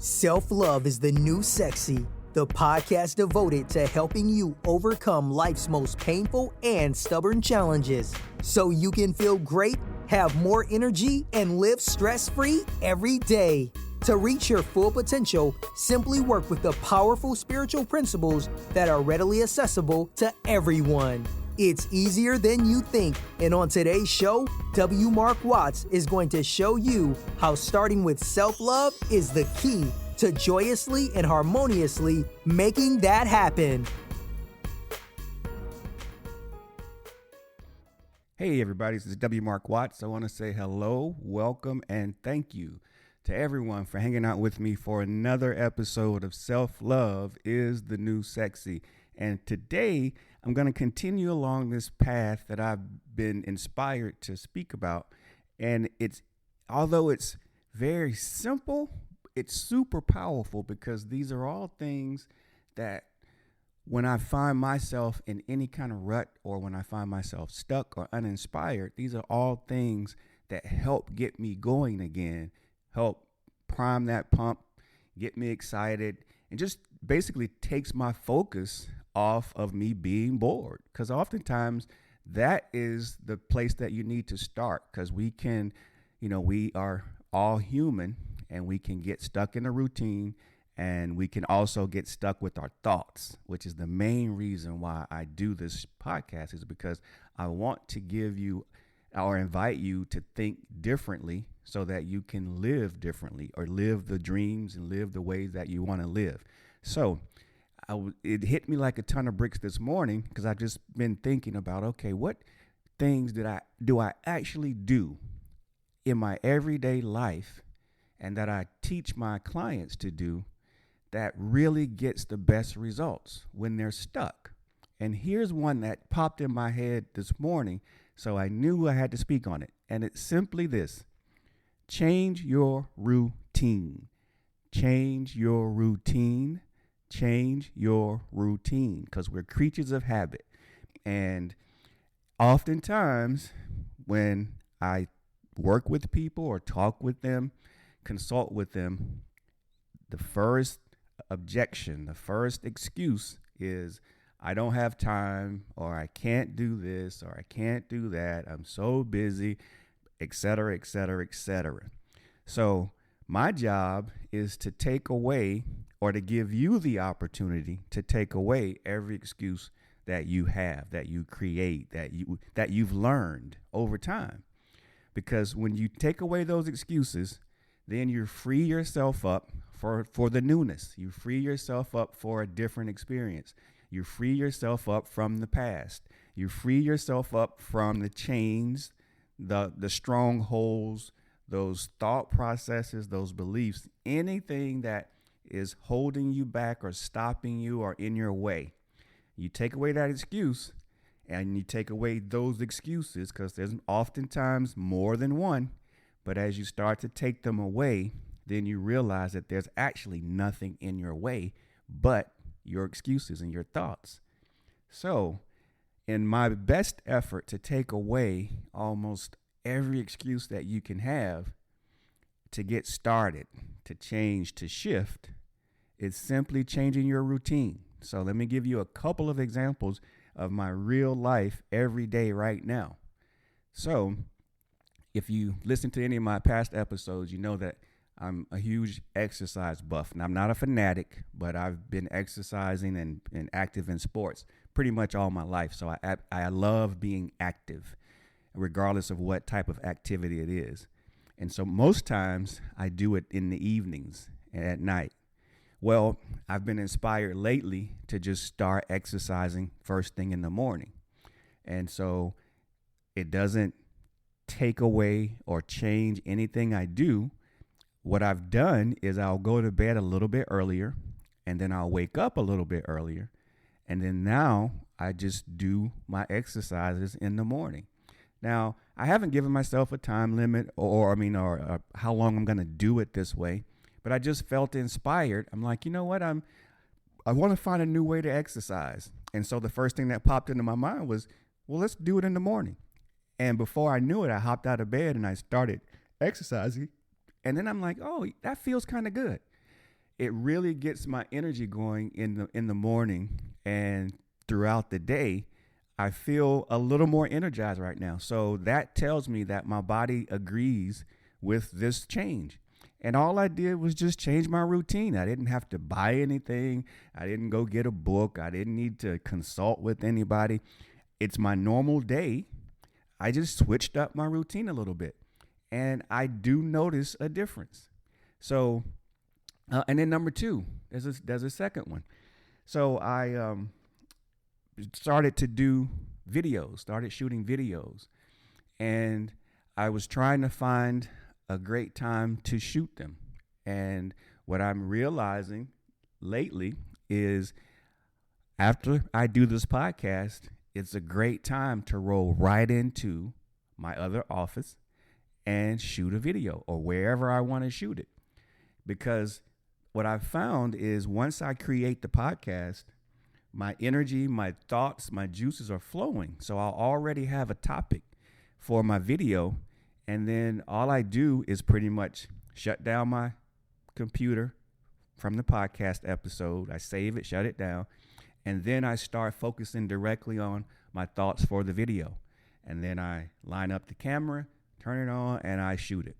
Self-love is the new sexy, the podcast devoted to helping you overcome life's most painful and stubborn challenges so you can feel great, have more energy, and live stress-free every day. To reach your full potential, simply work with the powerful spiritual principles that are readily accessible to everyone. It's easier than you think, and on today's show, W. Mark Watts is going to show you how starting with self-love is the key to joyously and harmoniously making that happen. Hey everybody, this is W. Mark Watts. I want to say hello, welcome, and thank you to everyone for hanging out with me for another episode of Self-Love is the New Sexy. And today, I'm going to continue along this path that I've been inspired to speak about. And although it's very simple, it's super powerful because these are all things that when I find myself in any kind of rut or when I find myself stuck or uninspired, these are all things that help get me going again, help prime that pump, get me excited, and just basically takes my focus off of me being bored. Because oftentimes that is the place that you need to start, because we are all human and we can get stuck in a routine, and we can also get stuck with our thoughts, which is the main reason why I do this podcast, is because I want to give you or invite you to think differently so that you can live differently or live the dreams and live the ways that you want to live. So it hit me like a ton of bricks this morning because I've just been thinking about, okay, what things do I actually do in my everyday life and that I teach my clients to do that really gets the best results when they're stuck. And here's one that popped in my head this morning, so I knew I had to speak on it. And it's simply this: change your routine. Change your routine. Change your routine, because we're creatures of habit. And oftentimes when I work with people or talk with them, consult with them, the first objection, the first excuse is, I don't have time, or I can't do this, or I can't do that, I'm so busy, etc., etc., etc. So my job is to take away, or to give you the opportunity to take away every excuse that you have, that you create, that you've learned over time. Because when you take away those excuses, then you free yourself up for the newness. You free yourself up for a different experience. You free yourself up from the past. You free yourself up from the chains, the strongholds, those thought processes, those beliefs, anything that is holding you back or stopping you or in your way. You take away that excuse, and you take away those excuses, because there's oftentimes more than one. But as you start to take them away, then you realize that there's actually nothing in your way but your excuses and your thoughts. So in my best effort to take away almost every excuse that you can have to get started, to change, to shift, it's simply changing your routine. So let me give you a couple of examples of my real life every day right now. So if you listen to any of my past episodes, you know that I'm a huge exercise buff. And I'm not a fanatic, but I've been exercising and active in sports pretty much all my life. So I love being active, regardless of what type of activity it is. And so most times I do it in the evenings and at night. Well, I've been inspired lately to just start exercising first thing in the morning. And so it doesn't take away or change anything I do. What I've done is I'll go to bed a little bit earlier, and then I'll wake up a little bit earlier. And then now I just do my exercises in the morning. Now, I haven't given myself a time limit or how long I'm going to do it this way, but I just felt inspired. I'm like, you know what? I want to find a new way to exercise. And so the first thing that popped into my mind was, well, let's do it in the morning. And before I knew it, I hopped out of bed and I started exercising. And then I'm like, oh, that feels kind of good. it really gets my energy going in the morning, and throughout the day I feel a little more energized right now. So that tells me that my body agrees with this change. And all I did was just change my routine. I didn't have to buy anything. I didn't go get a book. I didn't need to consult with anybody. It's my normal day. I just switched up my routine a little bit, and I do notice a difference. So, and then number two, there's a second one. So I started to do videos, started shooting videos, and I was trying to find a great time to shoot them. And what I'm realizing lately is after I do this podcast, it's a great time to roll right into my other office and shoot a video or wherever I want to shoot it. Because what I've found is once I create the podcast, my energy, my thoughts, my juices are flowing. So I'll already have a topic for my video. And then all I do is pretty much shut down my computer from the podcast episode. I save it, shut it down. And then I start focusing directly on my thoughts for the video. And then I line up the camera, turn it on, and I shoot it.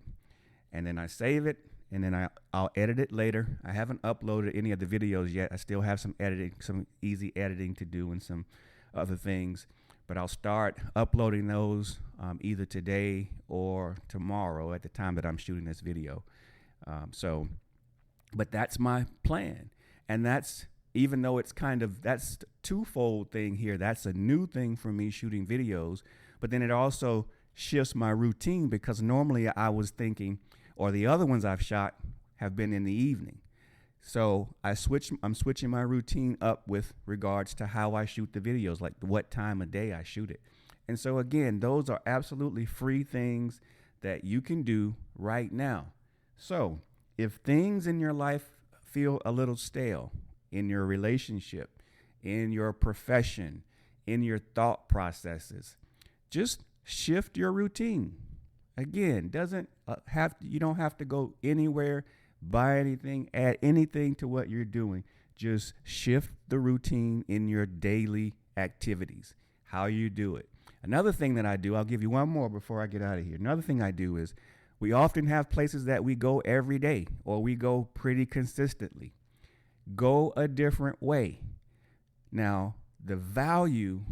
And then I save it, and then I'll edit it later. I haven't uploaded any of the videos yet. I still have some easy editing to do and some other things. But I'll start uploading those either today or tomorrow at the time that I'm shooting this video. But that's my plan. And that's, even though it's that's twofold thing here. That's a new thing for me, shooting videos. But then it also shifts my routine, because normally I was thinking, or the other ones I've shot have been in the evening. So I'm switching my routine up with regards to how I shoot the videos, like what time of day I shoot it. And so again, those are absolutely free things that you can do right now. So if things in your life feel a little stale, in your relationship, in your profession, in your thought processes, just shift your routine. Again, you don't have to go anywhere, buy anything, add anything to what you're doing. Just shift the routine in your daily activities, how you do it. Another thing that I do, I'll give you one more before I get out of here. Another thing I do is we often have places that we go every day, or we go pretty consistently. Go a different way. Now, the value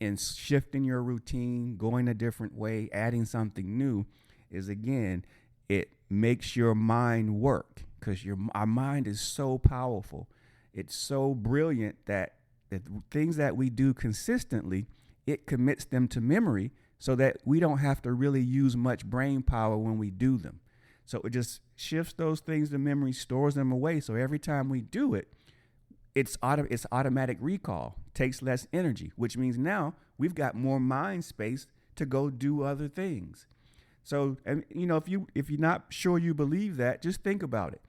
in shifting your routine, going a different way, adding something new is, again, it makes your mind work, because our mind is so powerful. It's so brilliant that the things that we do consistently, it commits them to memory so that we don't have to really use much brain power when we do them. So it just shifts those things to memory, stores them away. So every time we do it, it's automatic recall, takes less energy, which means now we've got more mind space to go do other things. So, and if you're not sure you believe that, just think about it.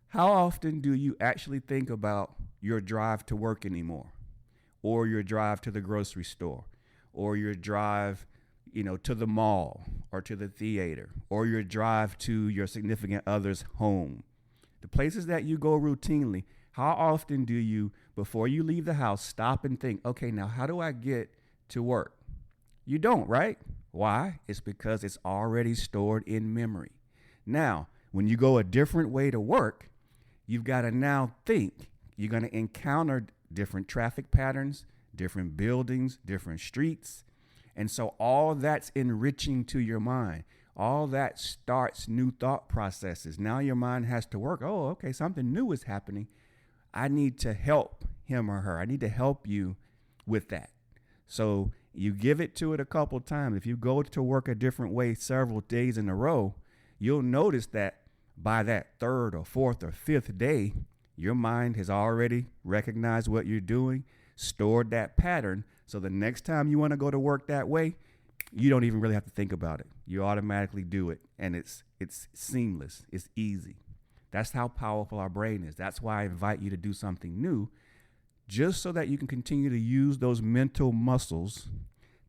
How often do you actually think about your drive to work anymore, or your drive to the grocery store, or your drive, to the mall or to the theater, or your drive to your significant other's home? The places that you go routinely, how often do you, before you leave the house, stop and think, okay, now how do I get to work? You don't, right? Why? It's because it's already stored in memory. Now, when you go a different way to work, you've got to now think. You're going to encounter different traffic patterns, different buildings, different streets. And so all that's enriching to your mind. All that starts new thought processes. Now your mind has to work. Oh, okay, something new is happening. I need to help him or her. I need to help you with that. So you give it to it a couple times. If you go to work a different way several days in a row, you'll notice that by that third or fourth or fifth day, your mind has already recognized what you're doing, stored that pattern. So the next time you want to go to work that way, you don't even really have to think about it. You automatically do it, and it's seamless. It's easy. That's how powerful our brain is. That's why I invite you to do something new, just so that you can continue to use those mental muscles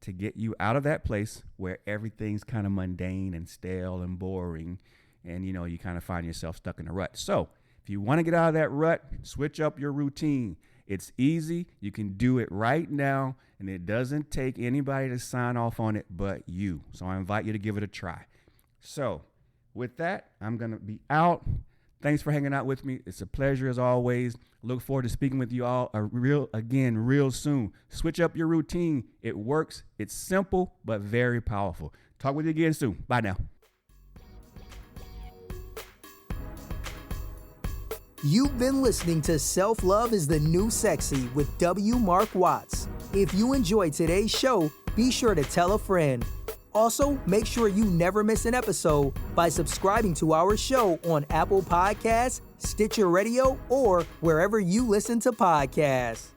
to get you out of that place where everything's kind of mundane and stale and boring, and you kind of find yourself stuck in a rut. So If you want to get out of that rut, switch up your routine. It's easy. You can do it right now, and it doesn't take anybody to sign off on it but you. So I invite you to give it a try. So with that, I'm going to be out. Thanks for hanging out with me. It's a pleasure as always. Look forward to speaking with you all real soon. Switch up your routine. It works. It's simple, but very powerful. Talk with you again soon. Bye now. You've been listening to Self-Love is the New Sexy with W. Mark Watts. If you enjoyed today's show, be sure to tell a friend. Also, make sure you never miss an episode by subscribing to our show on Apple Podcasts, Stitcher Radio, or wherever you listen to podcasts.